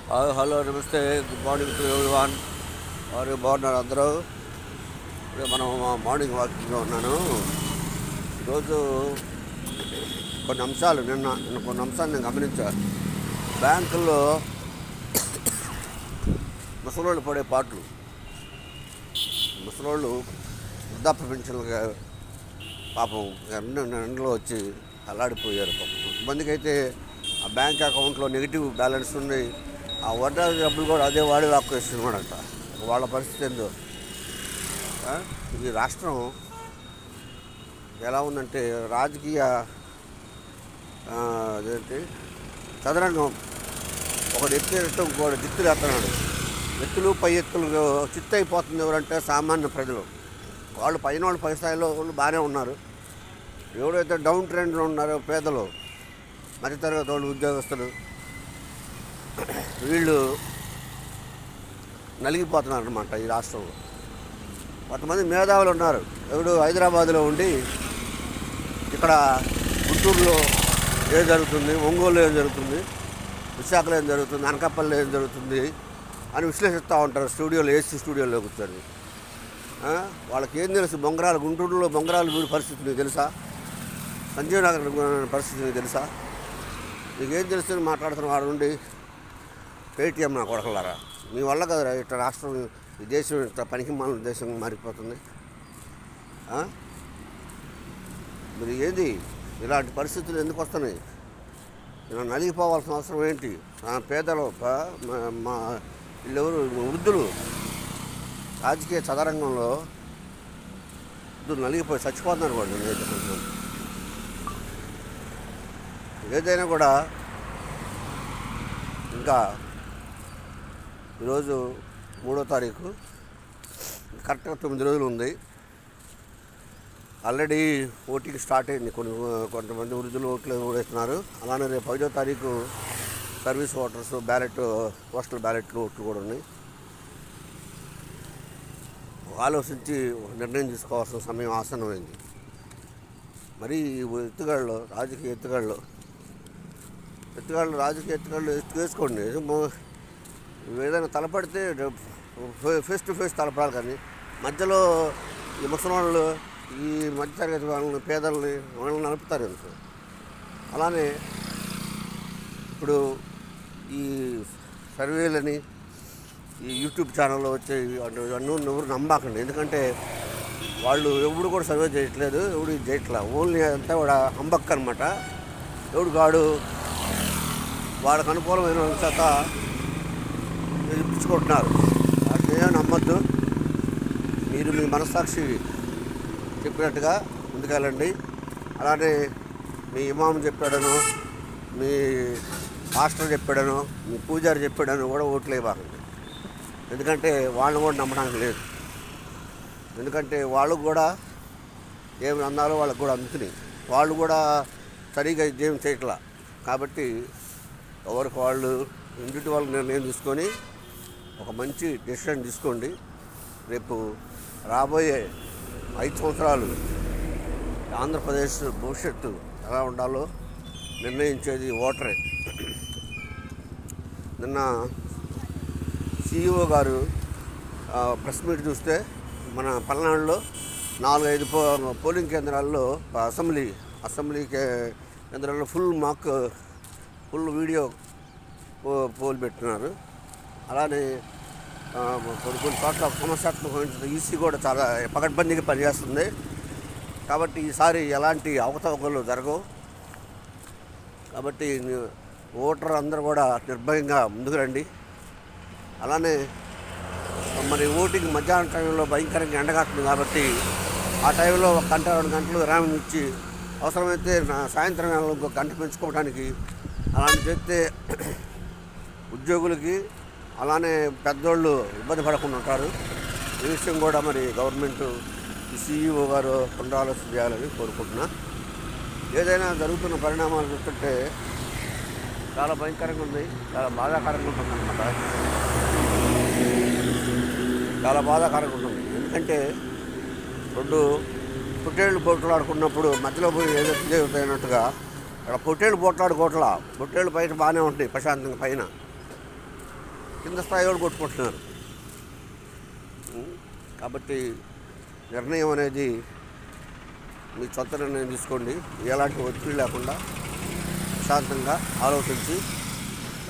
Hello నమస్తే, good morning to everyone. వారు బాగున్నారు అందరూ. మనం మార్నింగ్ వాకింగ్లో ఉన్నాను. ఈరోజు నిన్న కొన్ని అంశాలు నేను గమనించాను. బ్యాంకుల్లో ముసలోళ్ళు పడే పాటలు, ముసలోళ్ళు వృద్ధాప్య పెన్షన్లుగా పాపం ఎండలో వచ్చి అల్లాడిపోయారు. కొంతమందికి అయితే ఆ బ్యాంక్ అకౌంట్లో నెగిటివ్ బ్యాలెన్స్ ఉంది. ఆ వడ్డా డబ్బులు కూడా అదే వాడి లాక్కొస్తున్నాడంట. వాళ్ళ పరిస్థితి ఏందో. ఈ రాష్ట్రం ఎలా ఉందంటే రాజకీయ అదేంటి చదరంగం, ఒకటి ఎత్తేటట్టు ఇంకోటి దిక్కులు ఎత్తన్నాడు. ఎత్తులు పై ఎత్తులు చిత్తు అయిపోతుంది. ఎవరంటే సామాన్య ప్రజలు. వాళ్ళు పై స్థాయిలో వాళ్ళు బాగానే ఉన్నారు. ఎవడైతే డౌన్ ట్రెండ్లో ఉన్నారో పేదలు, మధ్యతరగతి వాళ్ళు, ఉద్యోగస్తులు, వీళ్ళు నలిగిపోతున్నారు అన్నమాట. ఈ రాష్ట్రంలో కొంతమంది మేధావులు ఉన్నారు. ఎవడు హైదరాబాదులో ఉండి ఇక్కడ గుంటూరులో ఏం జరుగుతుంది, ఒంగోలులో ఏం జరుగుతుంది, విశాఖలో ఏం జరుగుతుంది, అనకాపల్లిలో ఏం జరుగుతుంది అని విశ్లేషిస్తూ ఉంటారు. స్టూడియోలో, ఏసీ స్టూడియోలో కూర్చొని. వాళ్ళకి ఏం తెలుసు? గుంటూరులో బొంగరాలు వీడి పరిస్థితి నీకు తెలుసా? సంజీవ్ నగర్ పరిస్థితి నీకు తెలుసా? నీకేం తెలుసు మాట్లాడుతున్న వాడు నుండి పేటీఎం నా కొడకలారా. మీ వల్ల కదరా ఇట్లా రాష్ట్రం, ఈ దేశం ఇట్లా పనికి మాలిన దేశం మారిపోతుంది. మరి ఏది ఇలాంటి పరిస్థితులు ఎందుకు వస్తున్నాయి? ఇలా నలిగిపోవాల్సిన అవసరం ఏంటి? పేదలు, మా వీళ్ళెవరు వృద్ధులు రాజకీయ చదరంగంలో నలిగిపోయి చచ్చిపోతున్నారు వాళ్ళు. ఏదైనా కూడా ఇంకా ఈరోజు 3వ తారీఖు, కరెక్ట్గా 9 రోజులు ఉంది. ఆల్రెడీ ఓటింగ్ స్టార్ట్ అయింది. కొంతమంది వృద్ధులు ఓట్లు వేస్తున్నారు. అలానే రేపు 5వ తారీఖు సర్వీస్ ఓటర్స్ పోస్టల్ బ్యాలెట్లు ఓట్లు కూడా ఉన్నాయి. ఆలోచించి నిర్ణయం తీసుకోవాల్సిన సమయం ఆసన్నమైంది. మరి రాజకీయ ఎత్తుగాళ్ళు వేసుకోండి. ఏదైనా తలపడితే ఫేస్ టు ఫేస్ తలపడాలి. కానీ మధ్యలో ఈ ముసలివాళ్ళు, ఈ మధ్యతరగతి వాళ్ళని, పేదల్ని వాళ్ళని నలుపుతారు ఎందుకు? అలానే ఇప్పుడు ఈ సర్వేలని, ఈ యూట్యూబ్ ఛానల్లో వచ్చే అన్నీ ఎవరు నమ్మకండి. ఎందుకంటే వాళ్ళు ఎవడు కూడా సర్వే చేయట్లేదు, ఎవడు ఇది చేయట్లా. ఓన్లీ అంతా కూడా హంబక్ అనమాట. ఎవడు కాడు వాళ్ళకు అనుకూలమైన చేత ఇప్పించుకుంటున్నారు. వాటిని ఏమీ నమ్మద్దు. మీరు మీ మనస్సాక్షి చెప్పినట్టుగా ముందుకెళ్ళండి. అలానే మీ ఇమాం చెప్పాడనో, మీ మాస్టర్ చెప్పాడనో, మీ పూజారి చెప్పాడనో కూడా ఓట్లు వేయబాకండి. ఎందుకంటే వాళ్ళని కూడా నమ్మడానికి లేదు. ఎందుకంటే వాళ్ళు కూడా ఏమి అన్నారో వాళ్ళకు కూడా అందుతున్నాయి. వాళ్ళు కూడా సరిగా ఇదేం చేయట్లా. కాబట్టి ఎవరికి వాళ్ళు ఇంటిటి వాళ్ళు నిర్ణయం తీసుకొని ఒక మంచి డెసిషన్ తీసుకోండి. రేపు రాబోయే 5 సంవత్సరాలు ఆంధ్రప్రదేశ్ భవిష్యత్తు ఎలా ఉండాలో నిర్ణయించేది ఓటరే. నిన్న CEO గారు ప్రెస్ మీట్ చూస్తే మన పల్నాడులో 4-5 పోలింగ్ కేంద్రాల్లో అసెంబ్లీ కేంద్రాల్లో ఫుల్ వీడియో పోల్ పెట్టున్నారు. అలానే కొన్ని చోట్ల సమస్యాత్మకమైన ఈసీ కూడా చాలా పకడ్బందీగా పనిచేస్తుంది. కాబట్టి ఈసారి ఎలాంటి అవకతవకలు జరగవు. కాబట్టి ఓటర్ అందరూ కూడా నిర్భయంగా ముందుకు రండి. అలానే మరి ఓటింగ్ మధ్యాహ్నం టైంలో భయంకరంగా ఎండగాస్తుంది. కాబట్టి ఆ టైంలో 1 గంట 2 గంటలు విరామం ఇచ్చి అవసరమైతే సాయంత్రం వేళలో 1 గంట పెంచుకోవడానికి అలాంటి చేస్తే ఉద్యోగులకి అలానే పెద్దోళ్ళు ఇబ్బంది పడకుండా ఉంటారు. ఈ విషయం కూడా మరి గవర్నమెంట్, CEO గారు పునరాలోచన చేయాలని కోరుకుంటున్నా. ఏదైనా జరుగుతున్న పరిణామాలు చూస్తుంటే చాలా భయంకరంగా ఉంది, చాలా బాధాకరంగా ఉంటుంది అన్నమాట. చాలా బాధాకరంగా ఉంటుంది. ఎందుకంటే 2 పొట్టేళ్ళు పోట్లాడుకున్నప్పుడు మధ్యలో పోయి ఏదైతే అయినట్టుగా ఇక్కడ పొట్టేళ్ళు పోట్లాడుకోవట్లా. పొట్టేళ్ళు బయట బాగానే ఉంటాయి ప్రశాంతంగా పైన. కింద స్థాయి వాళ్ళు కొట్టుకుంటున్నారు. కాబట్టి నిర్ణయం అనేది మీ సొంత నిర్ణయం తీసుకోండి. ఎలాంటి ఒత్తిడి లేకుండా ప్రశాంతంగా ఆలోచించి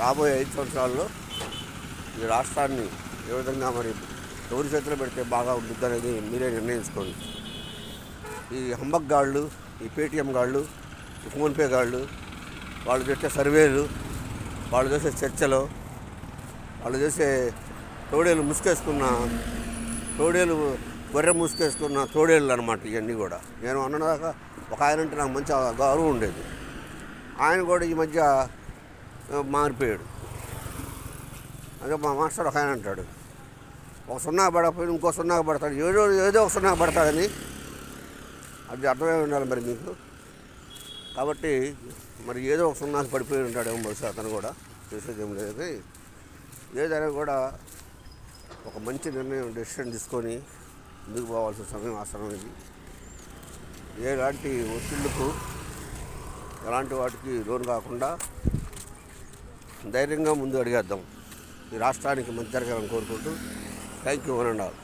రాబోయే 5 సంవత్సరాల్లో ఈ రాష్ట్రాన్ని ఏ విధంగా మరి ఎవరి చేతిలో పెడితే బాగా ఉంటుంది అనేది మీరే నిర్ణయించుకోండి. ఈ హంబక్ గాళ్ళు, ఈ పేటీఎం గాళ్ళు, ఈ ఫోన్పే గాళ్ళు, వాళ్ళు చేసే సర్వేలు, వాళ్ళు చేసే చర్చలు, వాళ్ళు చేసే తోడేలు గొర్రె ముసుకేసుకున్న తోడేళ్ళు అనమాట ఇవన్నీ కూడా. నేను అన్నదాకా ఒక ఆయన అంటే నాకు మంచి గౌరవం ఉండేది. ఆయన కూడా ఈ మధ్య మారిపోయాడు. అదే మా మాస్టర్ ఒక ఆయన అంటాడు, ఒక సున్నా పడకపోయి ఇంకో సున్నా పడతాడు, ఏదో ఒక సున్నా పడతాడని. అది అర్థమై ఉండాలి మరి మీకు. కాబట్టి మరి ఏదో ఒక సున్నాకి పడిపోయి ఉంటాడేమో బహుశా అతను కూడా. చేసేది ఏం లేదు. ఏదైనా కూడా ఒక మంచి నిర్ణయం డెసిషన్ తీసుకొని ముందుకు పోవాల్సిన సమయం ఆసనం ఇది. ఎలాంటి ఒత్తిళ్లకు ఎలాంటి వాటికి లోను కాకుండా ధైర్యంగా ముందు అడిగేద్దాం. ఈ రాష్ట్రానికి మంచి జరగాలని కోరుకుంటూ థ్యాంక్ యూ. 1 and all.